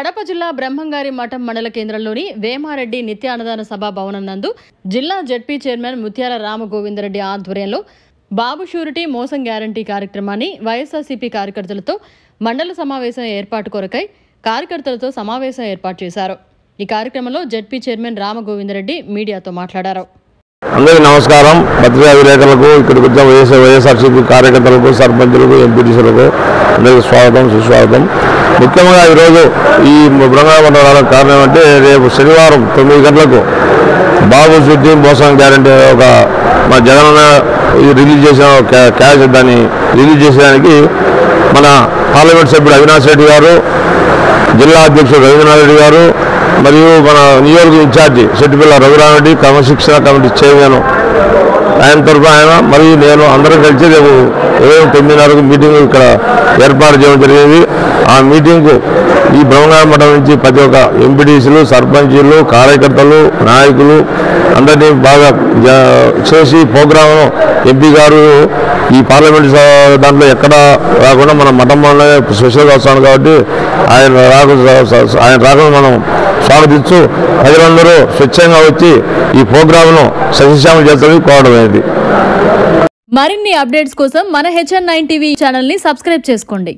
కడప జిల్లా బ్రహ్మంగారి మఠం మండల కేంద్రంలోని వేమారెడ్డి నిత్య అన్నదాన సభా భవనం నందు జిల్లా జడ్పీ చైర్మన్ ముత్యాల రామగోవిందరెడ్డి ఆధ్వర్యంలో బాబు షూరిటీ మోసం గ్యారంటీ కార్యక్రమాన్ని వైఎస్ఆర్సీపీ కార్యకర్తలతో మండల సమావేశం ఏర్పాటు కొరకై కార్యకర్తలతో సమావేశం ఏర్పాటు చేశారు। ఈ కార్యక్రమంలో జడ్పీ చైర్మన్ రామగోవిందరెడ్డి మీడియాతో మాట్లాడారు। అందరికీ నమస్కారం। పత్రికా విలేకరులకు ఇక్కడికి వచ్చిన వైఎస్ఆర్సీపీ కార్యకర్తలకు సర్పంచులకు ఎంపీటీసీలకు అందరికీ స్వాగతం సుస్వాగతం। ముఖ్యంగా ఈరోజు ఈ బ్రహ్మంగారి రావడానికి కారణం అంటే రేపు శనివారం 9 గంటలకు బాబు షూరిటీ మోసం గ్యారంటీ ఒక మా జగనన్న రిలీజ్ చేసిన క్యాష్ దాన్ని రిలీజ్ చేసేదానికి మన పార్లమెంట్ సభ్యుడు అవినాష్ రెడ్డి గారు, జిల్లా అధ్యక్షుడు రవీంద్రనాథ్ రెడ్డి గారు మరియు మన నియోజకవర్గ ఇన్ఛార్జి సెట్టిపిల్ల రఘురామరెడ్డి క్రమశిక్షణ కమిటీ చైర్మన్ ఆయన తరఫున ఆయన మరియు నేను అందరం కలిసి రేపు 9:30 మీటింగ్ ఇక్కడ ఏర్పాటు చేయడం జరిగింది। ఆ మీటింగ్కు ఈ బ్రహ్మంగారి మఠం నుంచి ప్రతి ఒక్క ఎంపీటీసీలు, సర్పంచులు, కార్యకర్తలు, నాయకులు అందరినీ బాగా చేసి ప్రోగ్రామ్ను ఎంపీ గారు ఈ పార్లమెంట్ దాంట్లో ఎక్కడ రాకుండా మన మఠంలోనే స్పెషల్గా వస్తాను కాబట్టి ఆయన రాకుండా మనం స్వాగతిస్తూ ప్రజలందరూ స్వచ్ఛంగా వచ్చి ఈ ప్రోగ్రామ్ను సస్యశ్యామం చేస్తారని కోరడం అనేది। మరిన్ని అప్డేట్స్ కోసం మన HN9 టీవీ ఛానల్ని సబ్స్క్రైబ్ చేసుకోండి।